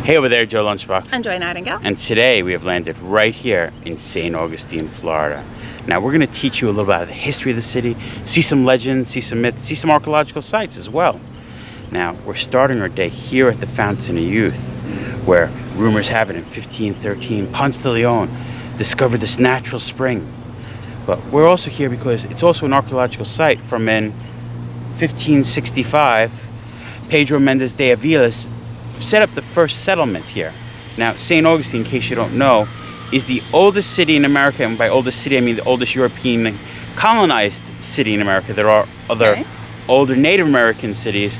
Hey over there, Joe Lunchbox. And Joy Nightingale. And today we have landed right here in Saint Augustine, Florida. Now we're going to teach you a little about the history of the city, see some legends, see some myths, see some archaeological sites as well. Now we're starting our day here at the Fountain of Youth, where rumors have it in 1513 Ponce de Leon discovered this natural spring. But we're also here because it's also an archaeological site from in 1565. Pedro Mendes de Avila's set up the first settlement here. Now, Saint Augustine, in case you don't know, is the oldest city in America, and by oldest city I mean the oldest European colonized city in America. There are other older Native American cities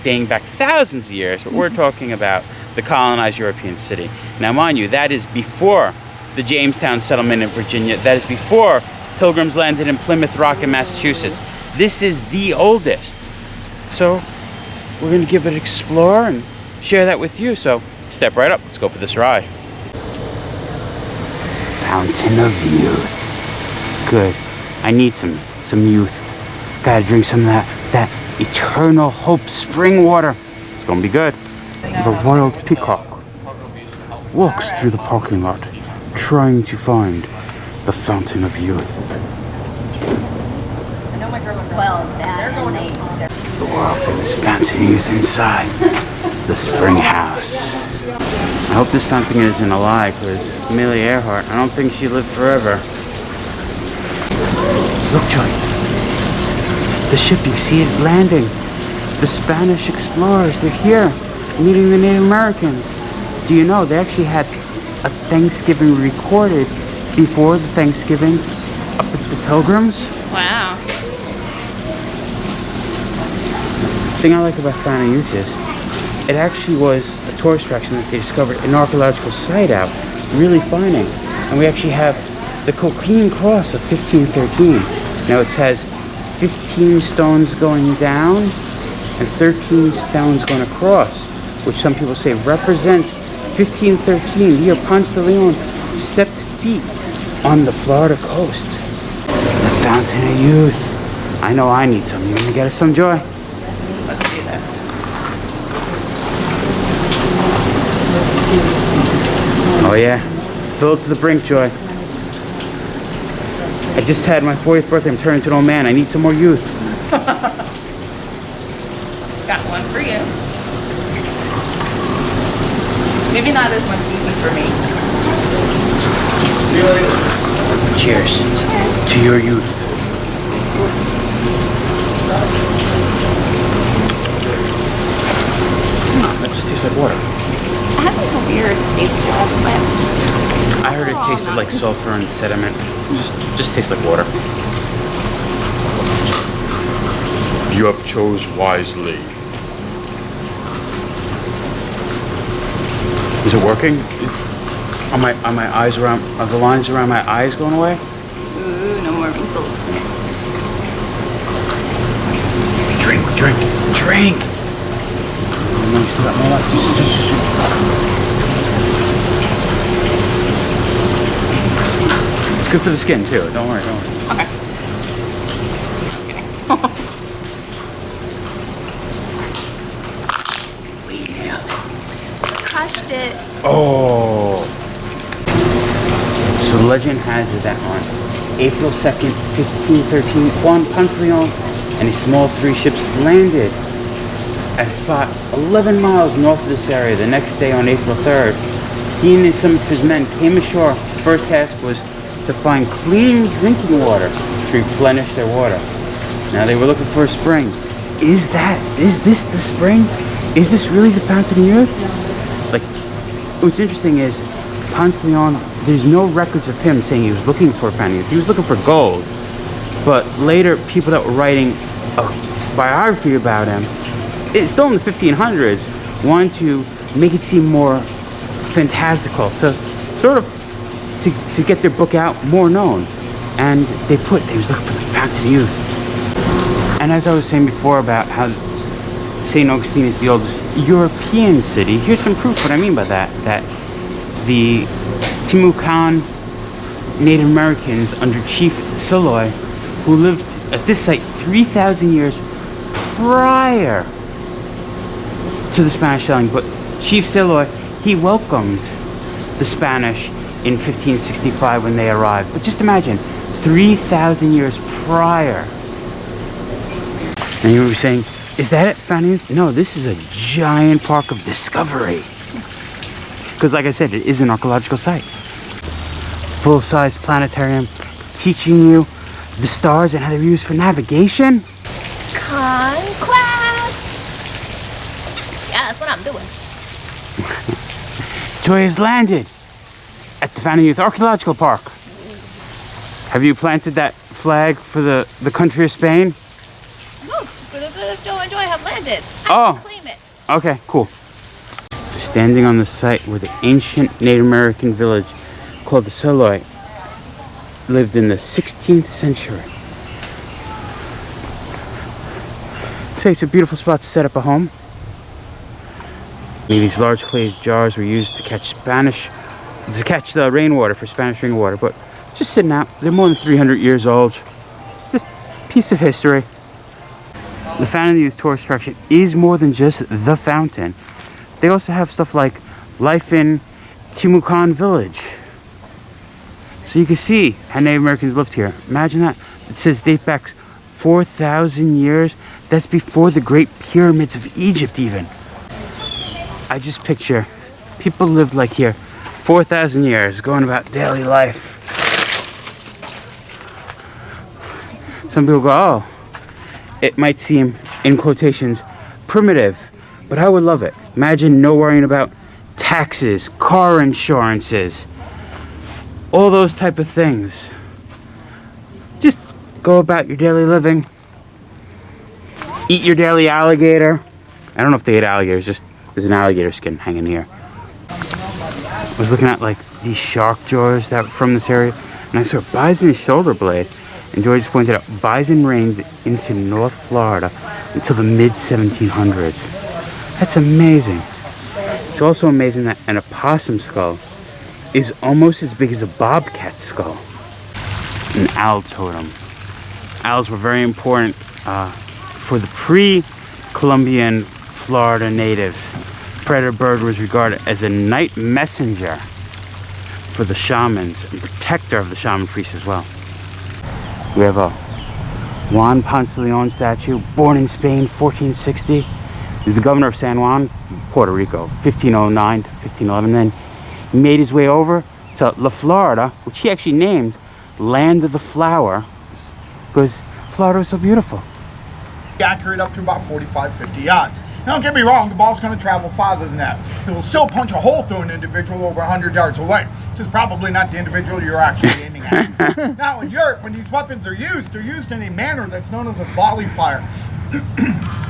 dating back thousands of years, but we're talking about the colonized European city. Now, mind you, that is before the Jamestown settlement in Virginia. That is before Pilgrims landed in Plymouth Rock in Massachusetts. This is the oldest. So we're going to give it an explore and share that with you. So step right up. Let's go for this ride. Fountain of Youth. Good. I need some youth. Gotta drink some of that eternal hope spring water. It's gonna be good. The Wild Peacock walks through the parking lot, trying to find the Fountain of Youth. The world famous Fountain of Youth inside the spring house. I hope this fountain isn't a lie, because Amelia Earhart, I don't think she lived forever. Look, Joy. The ship, you see it landing. The Spanish explorers, they're here, meeting the Native Americans. Do you know, they actually had a Thanksgiving recorded before the Thanksgiving up at the Pilgrims. Wow. The thing I like about Fountain of Youth is, it actually was a tourist attraction that they discovered an archaeological site out, really finding. And we actually have the Cocaine Cross of 1513. Now it has 15 stones going down and 13 stones going across, which some people say represents 1513, the year Ponce de Leon stepped feet on the Florida coast. The Fountain of Youth. I know I need some. You want to get us some, Joy? Let's do this. Oh yeah, fill it to the brink, Joy. I just had my 40th birthday. I'm turning into an old man. I need some more youth. Got one for you. Maybe not as much even for me. Cheers. To your youth. That just tastes like water. It has like a weird taste to it, but I heard it tasted like sulfur and sediment. Just tastes like water. You have chose wisely. Is it working? Are my eyes around? Are the lines around my eyes going away? ooh, no more wrinkles. Drink. Oh, no, you still got more left. It's good for the skin too. Don't worry. Okay. We nailed it. Crushed it. Oh. So the legend has it that on April 2nd, 1513, Juan Ponce de Leon and a small 3 ships landed at a spot 11 miles north of this area. The next day on April 3rd, he and some of his men came ashore. The first task was to find clean drinking water to replenish their water. Now they were looking for a spring. Is this the spring? Is this really the Fountain of Youth? Like, what's interesting is Ponce de Leon, there's no records of him saying he was looking for a Fountain of Youth. He was looking for gold. But later, people that were writing a biography about him, it's still in the 1500s, wanted to make it seem more fantastical, to sort of to get their book out more known. And they was looking for the Fountain of Youth. And as I was saying before about how Saint Augustine is the oldest European city, here's some proof what I mean by that. That the Timucuan Native Americans under Chief Siloy, who lived at this site 3,000 years prior to the Spanish settling, but Chief Siloy he welcomed the Spanish in 1565 when they arrived. But just imagine, 3,000 years prior. And you were saying, is that it, Fountain Youth? No, this is a giant park of discovery. Because like I said, it is an archaeological site. Full-size planetarium teaching you the stars and how they're used for navigation. Conquest! Yeah, that's what I'm doing. Joy has landed at the Vanity Youth Archaeological Park. Have you planted that flag for the country of Spain? No, for the good of Joe and Joy have landed. Oh. I can claim it. Okay, cool. Standing on the site where the ancient Native American village called the Soloi lived in the 16th century. So it's a beautiful spot to set up a home. These large clay jars were used to catch the rainwater for Spanish rainwater, but just sitting out. They're more than 300 years old. Just a piece of history. The Vanity Youth tourist attraction is more than just the fountain. They also have stuff like life in Timucan village. So you can see how Native Americans lived here. Imagine that. It says date back 4,000 years. That's before the Great Pyramids of Egypt even. I just picture people lived like here 4,000 years, going about daily life. Some people go, oh, it might seem, in quotations, primitive, but I would love it. Imagine no worrying about taxes, car insurances, all those type of things. Just go about your daily living. Eat your daily alligator. I don't know if they eat alligators, just there's an alligator skin hanging here. I was looking at like these shark jaws that were from this area, and I saw a bison shoulder blade. And George pointed out, bison reigned into North Florida until the mid-1700s. That's amazing. It's also amazing that an opossum skull is almost as big as a bobcat skull. An owl totem. Owls were very important for the pre-Columbian Florida natives. Predator bird was regarded as a night messenger for the shamans and protector of the shaman priests as well. We have a Juan Ponce de Leon statue, born in Spain, 1460. He's the governor of San Juan, Puerto Rico, 1509 to 1511. Then he made his way over to La Florida, which he actually named Land of the Flower, because Florida was so beautiful. Accurate up to about 45, 50 yards. Now, don't get me wrong, the ball's going to travel farther than that. It will still punch a hole through an individual over 100 yards away. This is probably not the individual you're actually aiming at. Now, in Europe, when these weapons are used, they're used in a manner that's known as a volley fire.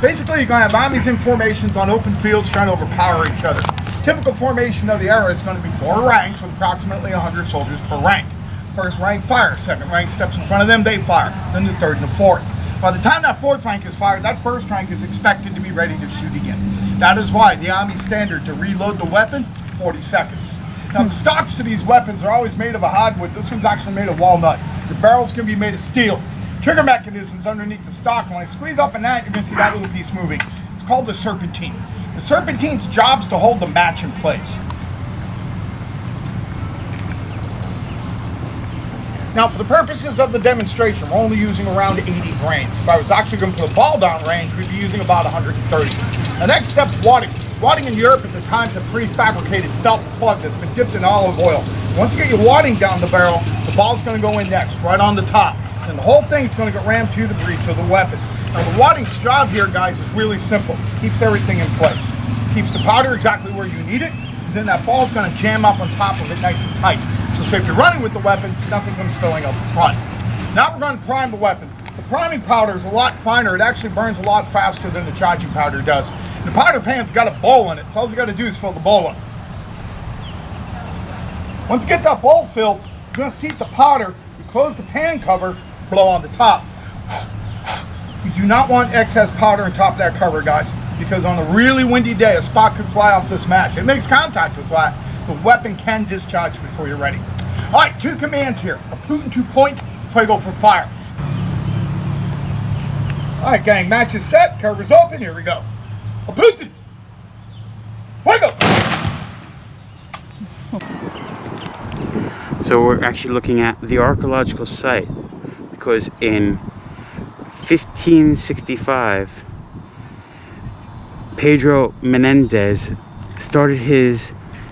Basically, you're going to have armies in formations on open fields trying to overpower each other. Typical formation of the era is going to be 4 ranks with approximately 100 soldiers per rank. First rank fires, second rank steps in front of them, they fire, then the third and the fourth. By the time that fourth rank is fired, that first rank is expected to be ready to shoot again. That is why the Army standard to reload the weapon, 40 seconds. Now the stocks to these weapons are always made of a hardwood. This one's actually made of walnut. The barrel's going to be made of steel. Trigger mechanism's underneath the stock. When I squeeze up in that, you're going to see that little piece moving. It's called the serpentine. The serpentine's job is to hold the match in place. Now, for the purposes of the demonstration, we're only using around 80 grains. If I was actually going to put a ball down range, we'd be using about 130. The next step is wadding. Wadding in Europe at the time is a prefabricated felt plug that's been dipped in olive oil. Once you get your wadding down the barrel, the ball's going to go in next, right on the top. And the whole thing's going to get rammed to the breech of the weapon. Now, the wadding's job here, guys, is really simple. Keeps everything in place. Keeps the powder exactly where you need it. And then that ball's going to jam up on top of it nice and tight. So if you're running with the weapon, nothing comes spilling out the front. Now we're going to prime the weapon. The priming powder is a lot finer. It actually burns a lot faster than the charging powder does. The powder pan's got a bowl in it, so all you got to do is fill the bowl up. Once you get that bowl filled, you're going to seat the powder, you close the pan cover, blow on the top. You do not want excess powder on top of that cover, guys, because on a really windy day, a spot could fly off this match. It makes contact with that. The weapon can discharge before you're ready. All right, 2 commands here. A Putin to point, fuego for fire. All right, gang, match is set, cover's open, here we go. A Putin, fuego. So we're actually looking at the archaeological site because in 1565, Pedro Menendez started his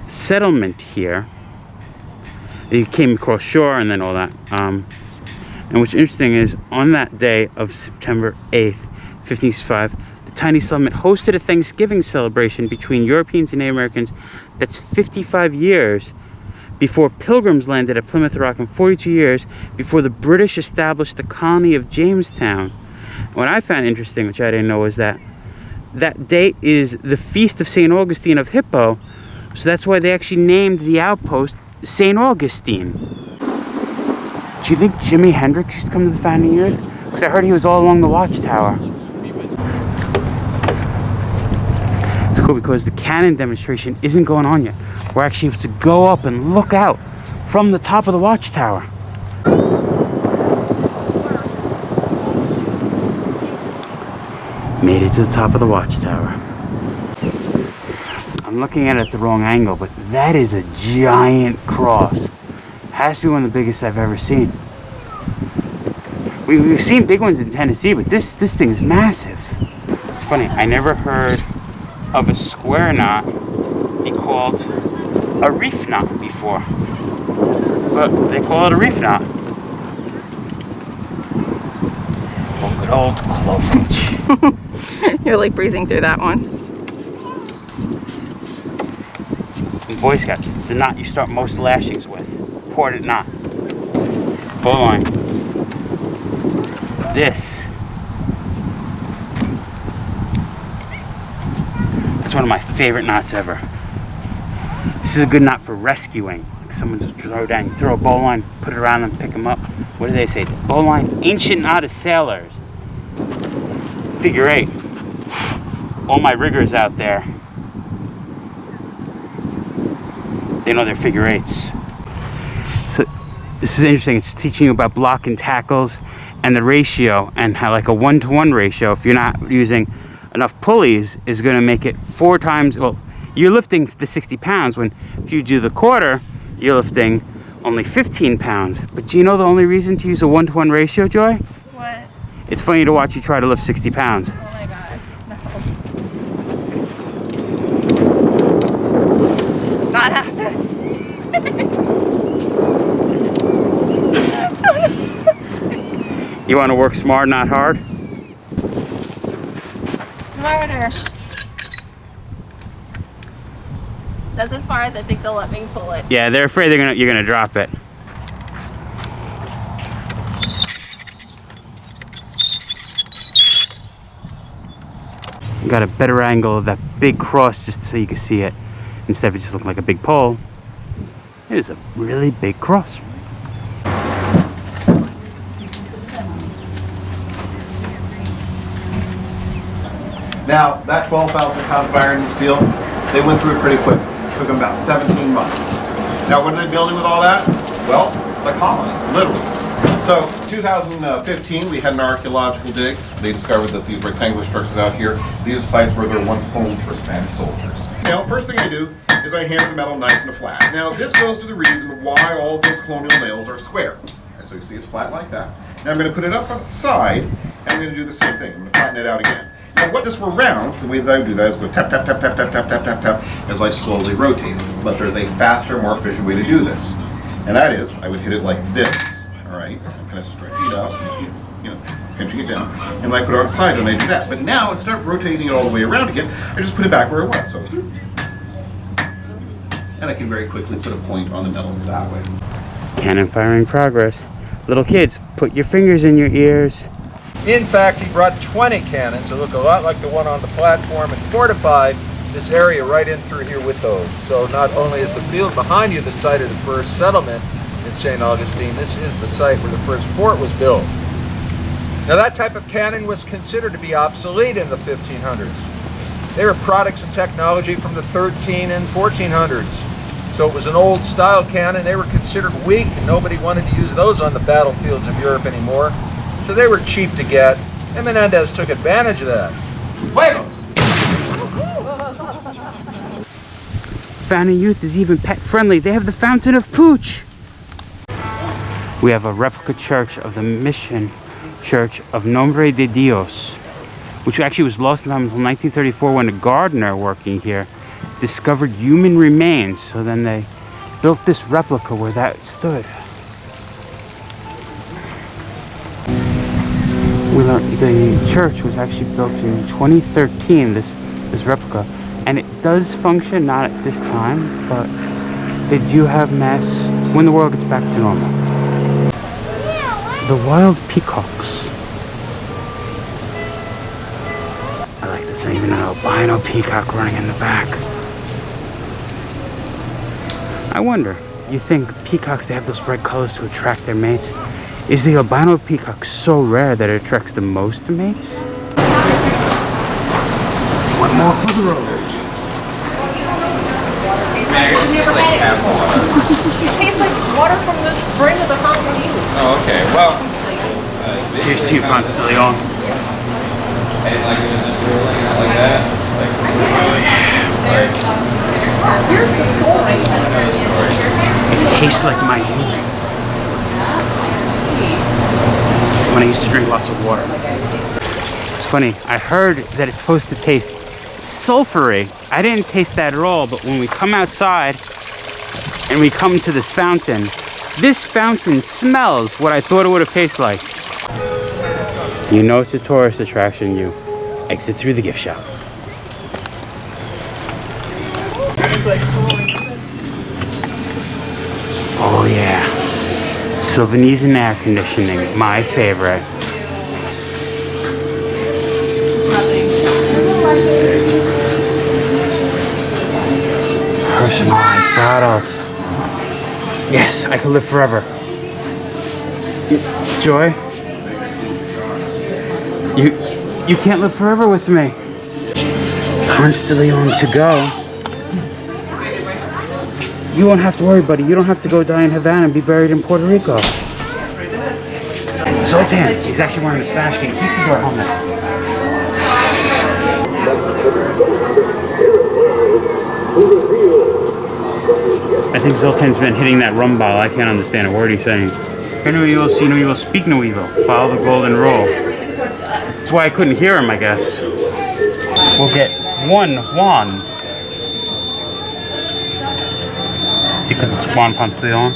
settlement here. He came across shore and then all that. And what's interesting is on that day of September 8th, 1565, the tiny settlement hosted a Thanksgiving celebration between Europeans and Native Americans. That's 55 years before Pilgrims landed at Plymouth Rock and 42 years before the British established the colony of Jamestown. What I found interesting, which I didn't know, is that that date is the feast of Saint Augustine of Hippo. So that's why they actually named the outpost Saint Augustine. Do you think Jimi Hendrix used to come to the founding years? Because I heard he was all along the watchtower. It's cool because the cannon demonstration isn't going on yet. We're actually able to go up and look out from the top of the watchtower. Made it to the top of the watchtower. I'm looking at it at the wrong angle, but that is a giant cross. Has to be one of the biggest I've ever seen. We've seen big ones in Tennessee, but this thing is massive. It's funny, I never heard of a square knot be called a reef knot before. But they call it a reef knot. Oh, good old cloverage. You're like breezing through that one. In Boy Scouts, it's the knot you start most lashings with. Ported knot. Bowline. This. That's one of my favorite knots ever. This is a good knot for rescuing. Like someone just throw a bowline, put it around them, pick them up. What do they say? Bowline, ancient knot of sailors. Figure 8. All my riggers out there, they know their figure 8s. So this is interesting. It's teaching you about block and tackles and the ratio, and how like a 1-to-1 ratio, if you're not using enough pulleys, is going to make it 4 times. Well, you're lifting the 60 pounds when if you do the quarter, you're lifting only 15 pounds. But do you know the only reason to use a 1-to-1 ratio, Joy? What? It's funny to watch you try to lift 60 pounds. Oh my god. No. Not happening. You want to work smart, not hard? Smarter. That's as far as I think they'll let me pull it. Yeah, they're afraid you're gonna drop it. Got a better angle of that big cross just so you can see it instead of it just looking like a big pole. It is a really big cross. Now, that 12,000 pounds of iron and steel, they went through it pretty quick. It took them about 17 months. Now, what are they building with all that? Well, the colony, literally. So, 2015, we had an archaeological dig. They discovered that these rectangular structures out here, these are sites where there were once homes for Spanish soldiers. Now, first thing I do is I hammer the metal nice and flat. Now, this goes to the reason of why all those colonial nails are square. So you see it's flat like that. Now, I'm going to put it up on the side, and I'm going to do the same thing. I'm going to flatten it out again. Now, what this were round, the way that I would do that is go tap, tap, tap, tap, tap, tap, tap, tap, tap, as I slowly rotate it. But there's a faster, more efficient way to do this. And that is, I would hit it like this, all right? Kind of stretch it out, you know, pinching it down. And I put it on the side and I do that. But now, instead of rotating it all the way around again, I just put it back where it was. So, and I can very quickly put a point on the metal that way. Cannon firing progress. Little kids, put your fingers in your ears. In fact, he brought 20 cannons that look a lot like the one on the platform and fortified this area right in through here with those. So not only is the field behind you the site of the first settlement in Saint Augustine, this is the site where the first fort was built. Now that type of cannon was considered to be obsolete in the 1500s. They were products and technology from the 13 and 1400s. So it was an old style cannon. They were considered weak and nobody wanted to use those on the battlefields of Europe anymore. So they were cheap to get, and Menendez took advantage of that. Fuego! Fountain of Youth is even pet friendly. They have the Fountain of Pooch. We have a replica church of the Mission Church of Nombre de Dios, which actually was lost in time until 1934 when a gardener working here discovered human remains. So then they built this replica where that stood. We learned the church was actually built in 2013, this replica, and it does function, not at this time, but they do have mass when the world gets back to normal. The Wild Peacocks. I like this, even an albino peacock running in the back. I wonder, you think peacocks, they have those bright colors to attract their mates? Is the albino peacock so rare that it attracts the most mates? One more for the road. It tastes like water from the spring of the fountain of youth. Oh, okay. Well, Here's to you, Ponce de Leon. and like it was just rolling out like that. Here's the story. It tastes like my youth. When I used to drink lots of water. It's funny, I heard that it's supposed to taste sulfury. I didn't taste that at all, but when we come outside and we come to this fountain smells what I thought it would have tasted like. You know it's a tourist attraction, you exit through the gift shop. Oh yeah. Sylvanese and air conditioning, my favorite. Personalized bottles. Yes, I could live forever. Joy? You can't live forever with me. Ponce de Leon to go. You won't have to worry, buddy. You don't have to go die in Havana and be buried in Puerto Rico. Zoltan, he's actually wearing a Spanish king. He's the door helmet. I think Zoltan's been hitting that rum bottle. I can't understand a word he's saying. Hear no evil, see no evil, speak no evil. Follow the golden rule. That's why I couldn't hear him, I guess. We'll get one Juan. Because it's Juan Ponce de Leon.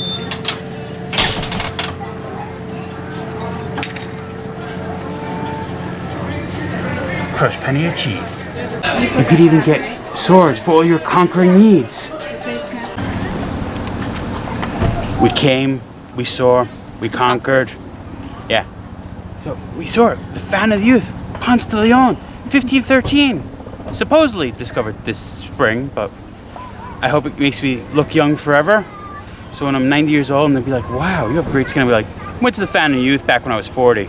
Crush penny achieved. You could even get swords for all your conquering needs. We came, we saw, we conquered. Yeah. So we saw it. The Fountain of Youth, Ponce de Leon, 1513. Supposedly discovered this spring, but I hope it makes me look young forever. So when I'm 90 years old and they'll be like, wow, you have great skin, I'll be like, went to the Fountain of Youth back when I was 40.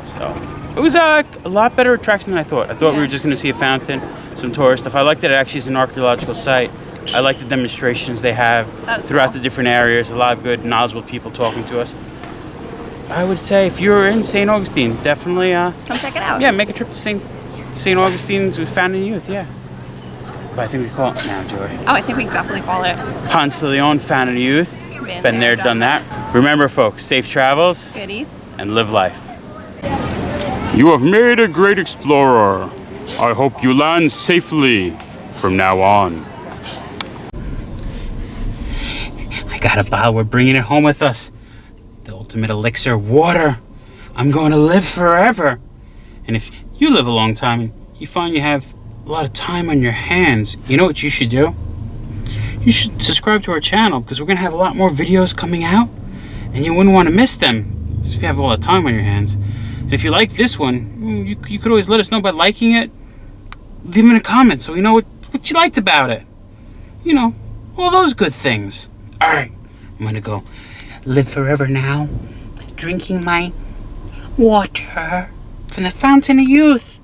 So it was a lot better attraction than I thought. I thought we were just going to see a fountain, some tourist stuff. I liked that it actually is an archaeological site. I like the demonstrations they have throughout the different areas. A lot of good, knowledgeable people talking to us. I would say if you're in Saint Augustine, definitely Come check it out. yeah, make a trip to Saint Augustine's with Fountain of Youth, yeah. But I think we call it now, Joy. Oh, I think we can definitely call it. Ponce de Leon, Fountain of Youth. Been there, done that. Remember, folks, safe travels Good eats. and live life. You have made a great explorer. I hope you land safely from now on. I got a bottle. We're bringing it home with us. The ultimate elixir, water. I'm going to live forever. And if you live a long time and you find you have a lot of time on your hands, you know what you should do? You should subscribe to our channel because we're going to have a lot more videos coming out and you wouldn't want to miss them if you have a lot of time on your hands. And if you like this one, you could always let us know by liking it. Leave it in a comment so we know what you liked about it. You know, all those good things. All right, I'm going to go live forever now, drinking my water from the Fountain of Youth.